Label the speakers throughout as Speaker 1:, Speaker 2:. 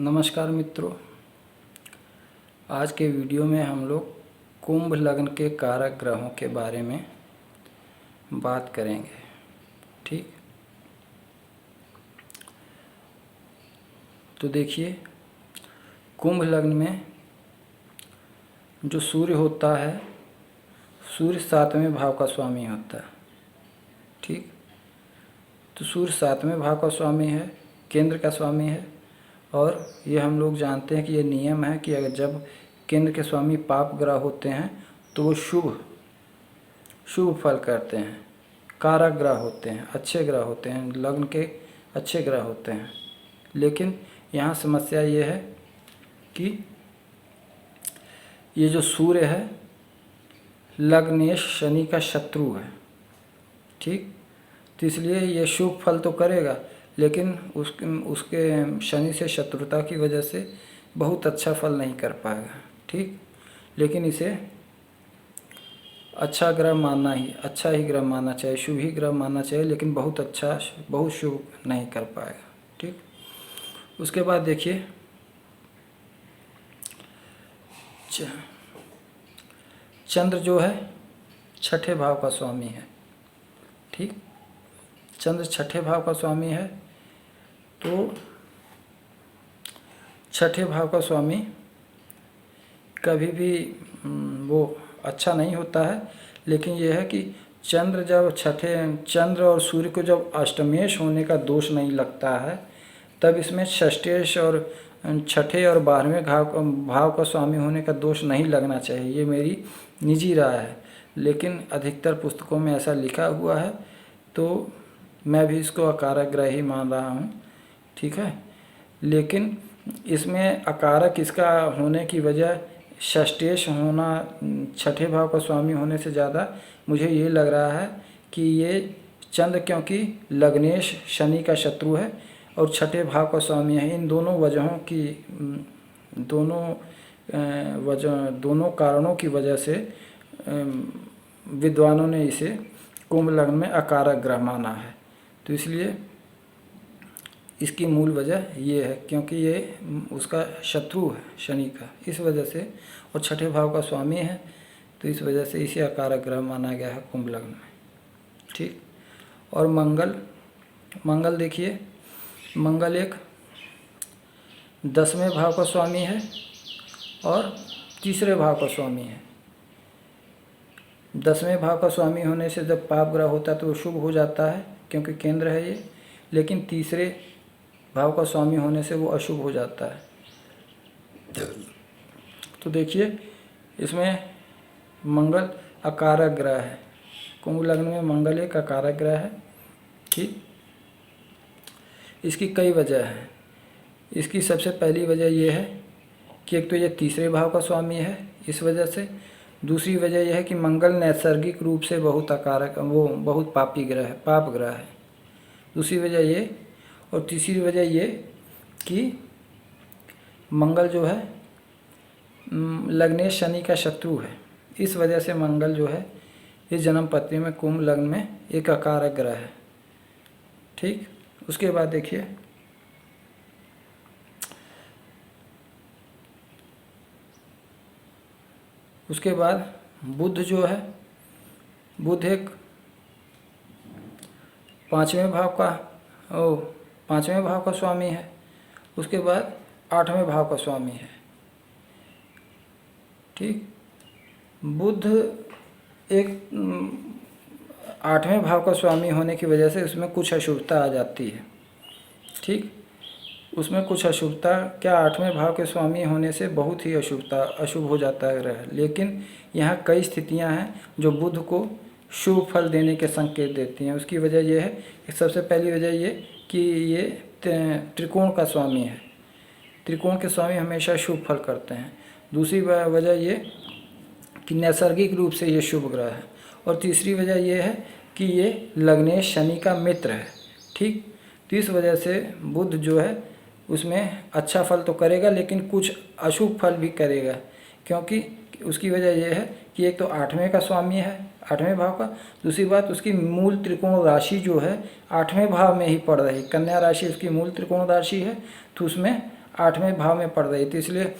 Speaker 1: नमस्कार मित्रों, आज के वीडियो में हम लोग कुंभ लग्न के कारक ग्रहों के बारे में बात करेंगे। ठीक, तो देखिए, कुंभ लग्न में जो सूर्य होता है, सूर्य 7वें भाव का स्वामी होता है। ठीक, तो सूर्य 7वें भाव का स्वामी है, केंद्र का स्वामी है। और ये हम लोग जानते हैं कि ये नियम है कि अगर जब केंद्र के स्वामी पाप ग्रह होते हैं तो वो शुभ फल करते हैं, कारक ग्रह होते हैं, अच्छे ग्रह होते हैं, लग्न के अच्छे ग्रह होते हैं। लेकिन यहाँ समस्या ये है कि ये जो सूर्य है लग्नेश शनि का शत्रु है। ठीक, तो इसलिए ये शुभ फल तो करेगा, लेकिन उसके शनि से शत्रुता की वजह से बहुत अच्छा फल नहीं कर पाएगा। ठीक, लेकिन इसे अच्छा ग्रह मानना ही, अच्छा ही ग्रह मानना चाहिए, शुभ ही ग्रह मानना चाहिए, लेकिन बहुत अच्छा, बहुत शुभ नहीं कर पाएगा। ठीक, उसके बाद देखिए, चंद्र जो है 6ठे भाव का स्वामी है। ठीक, चंद्र 6ठे भाव का स्वामी है, तो 6ठे भाव का स्वामी कभी भी वो अच्छा नहीं होता है। लेकिन यह है कि चंद्र और सूर्य को जब अष्टमेश होने का दोष नहीं लगता है, तब इसमें षष्ठेश और 6ठे और 12वें भाव का स्वामी होने का दोष नहीं लगना चाहिए। ये मेरी निजी राय है, लेकिन अधिकतर पुस्तकों में ऐसा लिखा हुआ है, तो मैं भी इसको अकारक ग्रह ही मान रहा हूँ। ठीक है, लेकिन इसमें अकारक इसका होने की वजह षष्ठेश होना, 6ठे भाव का स्वामी होने से ज़्यादा मुझे ये लग रहा है कि ये चंद्र, क्योंकि लग्नेश शनि का शत्रु है और 6ठे भाव का स्वामी है। इन दोनों वजहों की, दोनों कारणों की वजह से विद्वानों ने इसे कुंभ लग्न में अकारक ग्रह माना है। तो इसलिए इसकी मूल वजह ये है, क्योंकि ये उसका शत्रु है शनि का, इस वजह से, और 6ठे भाव का स्वामी है, तो इस वजह से इसे अकारक ग्रह माना गया है कुंभ लग्न में। ठीक, और मंगल देखिए, मंगल एक 10वें भाव का स्वामी है और तीसरे भाव का स्वामी है। 10वें भाव का स्वामी होने से जब पाप ग्रह होता है तो वो शुभ हो जाता है, क्योंकि केंद्र है ये। लेकिन तीसरे भाव का स्वामी होने से वो अशुभ हो जाता है। तो देखिए, इसमें मंगल अकारक ग्रह है, कुंभ लग्न में मंगल एक अकारक ग्रह है। ठीक, इसकी कई वजह हैं। इसकी सबसे पहली वजह ये है कि एक तो ये तीसरे भाव का स्वामी है, इस वजह से। दूसरी वजह यह है कि मंगल नैसर्गिक रूप से बहुत अकारक, वो बहुत पापी ग्रह है, पाप ग्रह है। दूसरी वजह ये, और तीसरी वजह ये कि मंगल जो है लग्नेश शनि का शत्रु है। इस वजह से मंगल जो है इस जन्म पत्री में कुंभ लग्न में एक अकारक ग्रह है। ठीक, उसके बाद देखिए, उसके बाद बुध जो है, बुध एक 5वें भाव का स्वामी है। उसके बाद 8वें भाव का स्वामी है। ठीक, बुध एक 8वें भाव का स्वामी होने की वजह से उसमें कुछ अशुभता आ जाती है। ठीक, उसमें कुछ अशुभता, क्या 8वें भाव के स्वामी होने से बहुत ही अशुभ हो जाता है ग्रह। लेकिन यहाँ कई स्थितियाँ हैं जो बुध को शुभ फल देने के संकेत देती हैं। उसकी वजह यह है, सबसे पहली वजह ये कि ये त्रिकोण का स्वामी है। त्रिकोण के स्वामी हमेशा शुभ फल करते हैं। दूसरी वजह ये कि नैसर्गिक रूप से ये शुभ ग्रह है। और तीसरी वजह ये है कि ये लग्नेश शनि का मित्र है। ठीक, तो इस वजह से बुध जो है उसमें अच्छा फल तो करेगा, लेकिन कुछ अशुभ फल भी करेगा, क्योंकि उसकी वजह यह है कि एक तो 8वें का स्वामी है, 8वें भाव का। दूसरी बात, उसकी मूल त्रिकोण राशि जो है 8वें भाव में ही पड़ रही, कन्या राशि उसकी मूल त्रिकोण राशि है, तो उसमें 8वें भाव में पड़ रही, तो इसलिए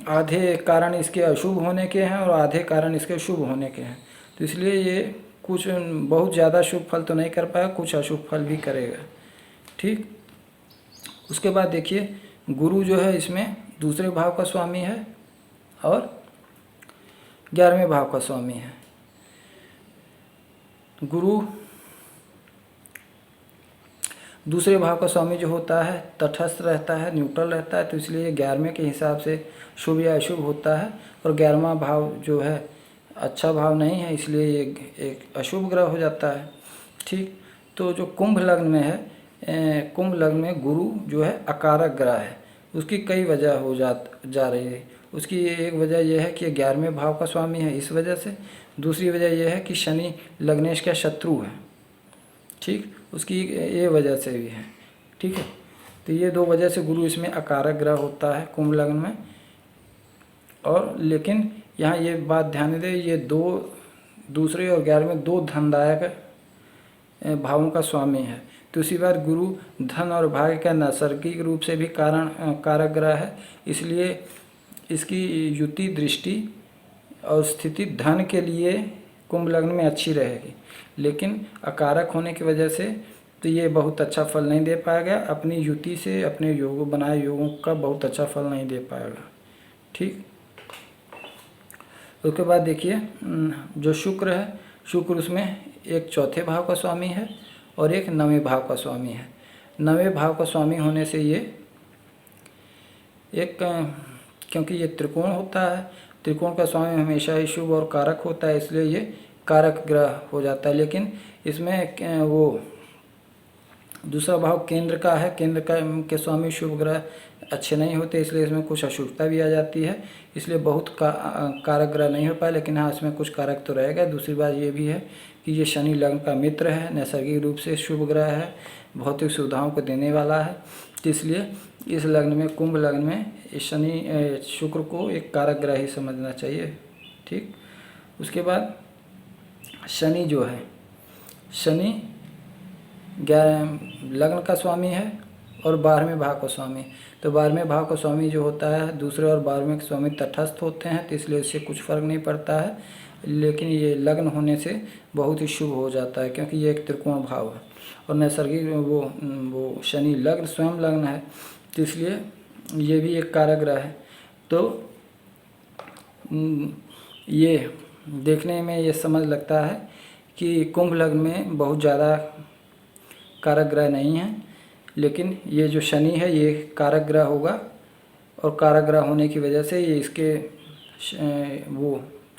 Speaker 1: आधे कारण इसके अशुभ होने के हैं और आधे कारण इसके शुभ होने के हैं। तो इसलिए ये कुछ बहुत ज़्यादा शुभ फल तो नहीं कर पाएगा, कुछ अशुभ फल भी करेगा। ठीक, उसके बाद देखिए गुरु जो है इसमें दूसरे भाव का स्वामी है और 11वें भाव का स्वामी है। गुरु दूसरे भाव का स्वामी जो होता है तटस्थ रहता है, न्यूट्रल रहता है, तो इसलिए 11वें के हिसाब से शुभ या अशुभ होता है। और 11वां भाव जो है अच्छा भाव नहीं है, इसलिए ये एक अशुभ ग्रह हो जाता है। ठीक, तो जो कुंभ लग्न में है, कुंभ लग्न में गुरु जो है अकारक ग्रह है। उसकी कई वजह हो जा रही है। उसकी एक वजह यह है कि 11वें भाव का स्वामी है, इस वजह से। दूसरी वजह यह है कि शनि लग्नेश का शत्रु है। ठीक, उसकी ये वजह से भी है। ठीक है, तो ये 2 वजह से गुरु इसमें अकारक ग्रह होता है कुंभ लग्न में। और लेकिन यहाँ ये बात ध्यान दें, ये दूसरे और 11वें 2 धनदायक भावों का स्वामी है। तो इसी बार गुरु धन और भाग्य का नैसर्गिक रूप से भी कारक ग्रह है, इसलिए इसकी युति दृष्टि और स्थिति धन के लिए कुंभ लग्न में अच्छी रहेगी। लेकिन अकारक होने की वजह से तो ये बहुत अच्छा फल नहीं दे पाएगा, अपनी युति से अपने योग बनाए योगों का बहुत अच्छा फल नहीं दे पाएगा। ठीक, उसके बाद देखिए जो शुक्र है, शुक्र उसमें एक 4थे भाव का स्वामी है और एक 9वें भाव का स्वामी है। 9वें भाव का स्वामी होने से ये एक, क्योंकि ये त्रिकोण होता है, त्रिकोण का स्वामी हमेशा ही शुभ और कारक होता है, इसलिए ये कारक ग्रह हो जाता है। लेकिन इसमें वो दूसरा भाव केंद्र का है, केंद्र का के स्वामी शुभ ग्रह अच्छे नहीं होते, इसलिए इसमें कुछ अशुभता भी आ जाती है, इसलिए बहुत कारक ग्रह नहीं हो पाए। लेकिन हाँ, इसमें कुछ कारक तो रहेगा। दूसरी बात ये भी है कि ये शनि लग्न का मित्र है, नैसर्गिक रूप से शुभ ग्रह है, भौतिक सुविधाओं को देने वाला है। तो इसलिए इस लग्न में, कुंभ लग्न में, शनि शुक्र को एक कारक ग्रह ही समझना चाहिए। ठीक, उसके बाद शनि जो है, शनि लग्न का स्वामी है और 12वें भाव का स्वामी। तो 12वें भाव का स्वामी जो होता है, दूसरे और 12वें के स्वामी तटस्थ होते हैं, तो इसलिए इससे कुछ फर्क नहीं पड़ता है। लेकिन ये लग्न होने से बहुत ही शुभ हो जाता है, क्योंकि ये एक त्रिकोण भाव है और नैसर्गिक वो शनि लग्न स्वयं लग्न है, तो इसलिए ये भी एक कारक ग्रह है। तो ये देखने में ये समझ लगता है कि कुंभ लग्न में बहुत ज़्यादा कारक ग्रह नहीं है, लेकिन ये जो शनि है ये कारक ग्रह होगा। और कारक ग्रह होने की वजह से ये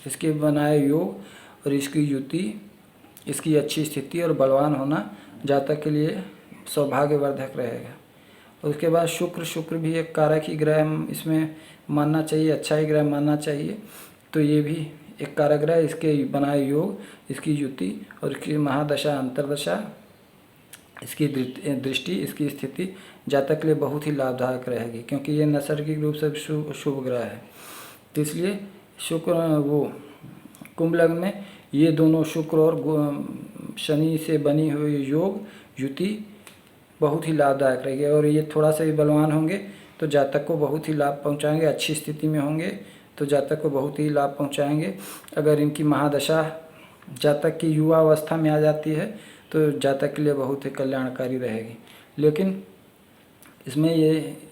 Speaker 1: इसके बनाए योग और इसकी युति, इसकी अच्छी स्थिति और बलवान होना जातक के लिए सौभाग्यवर्धक रहेगा। और उसके बाद शुक्र भी एक कारक ही ग्रह इसमें मानना चाहिए, अच्छा ही ग्रह मानना चाहिए। तो ये भी एक कारक ग्रह, इसके बनाए योग, इसकी युति और इसकी महादशा अंतरदशा, इसकी दृष्टि, इसकी स्थिति जातक के लिए बहुत ही लाभदायक रहेगी, क्योंकि ये नैसर्गिक रूप से शुभ ग्रह है। तो इसलिए शुक्र वो कुंभ लग्न में ये दोनों शुक्र और शनि से बनी हुई योग युति बहुत ही लाभदायक रहेगी। और ये थोड़ा सा भी बलवान होंगे तो जातक को बहुत ही लाभ पहुंचाएंगे, अच्छी स्थिति में होंगे तो जातक को बहुत ही लाभ पहुंचाएंगे। अगर इनकी महादशा जातक की युवा अवस्था में आ जाती है तो जातक के लिए बहुत ही कल्याणकारी रहेगी। लेकिन इसमें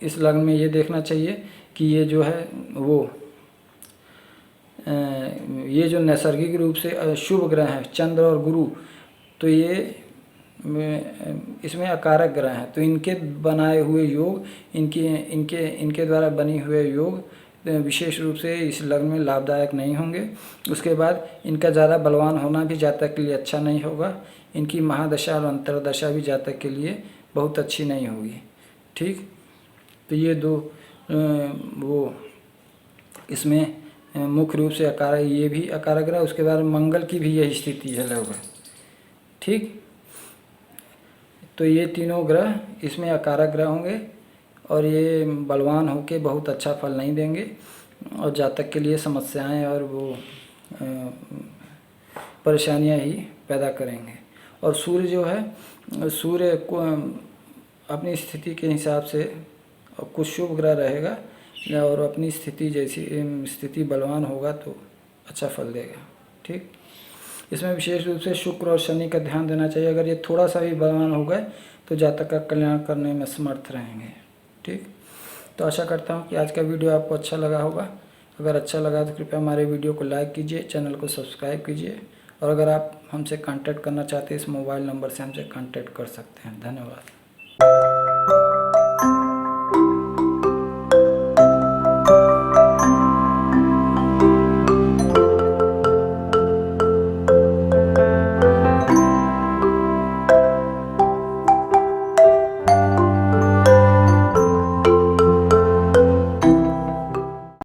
Speaker 1: इस लग्न में ये देखना चाहिए कि ये जो है वो ये जो नैसर्गिक रूप से शुभ ग्रह हैं चंद्र और गुरु, तो ये इसमें अकारक ग्रह हैं, तो इनके बनाए हुए योग, इनके द्वारा बनी हुए योग विशेष रूप से इस लग्न में लाभदायक नहीं होंगे। उसके बाद इनका ज़्यादा बलवान होना भी जातक के लिए अच्छा नहीं होगा। इनकी महादशा और अंतरदशा भी जातक के लिए बहुत अच्छी नहीं होगी। ठीक, तो ये दो वो इसमें मुख्य रूप से अकारक, ये भी अकारक ग्रह। उसके बाद मंगल की भी यही स्थिति है लगभग। ठीक, तो ये तीनों ग्रह इसमें अकारक ग्रह होंगे और ये बलवान होके बहुत अच्छा फल नहीं देंगे और जातक के लिए समस्याएं और वो परेशानियां ही पैदा करेंगे। और सूर्य जो है, सूर्य को अपनी स्थिति के हिसाब से और कुछ शुभ ग्रह रहेगा और अपनी स्थिति जैसी स्थिति बलवान होगा तो अच्छा फल देगा। ठीक, इसमें विशेष रूप से शुक्र और शनि का ध्यान देना चाहिए। अगर ये थोड़ा सा भी बलवान हो गए तो जातक का कल्याण करने में समर्थ रहेंगे। ठीक, तो आशा करता हूँ कि आज का वीडियो आपको अच्छा लगा होगा। अगर अच्छा लगा तो कृपया हमारे वीडियो को लाइक कीजिए, चैनल को सब्सक्राइब कीजिए, और अगर आप हमसे कांटेक्ट करना चाहते हैं इस मोबाइल नंबर से हमसे कांटेक्ट कर सकते हैं। धन्यवाद।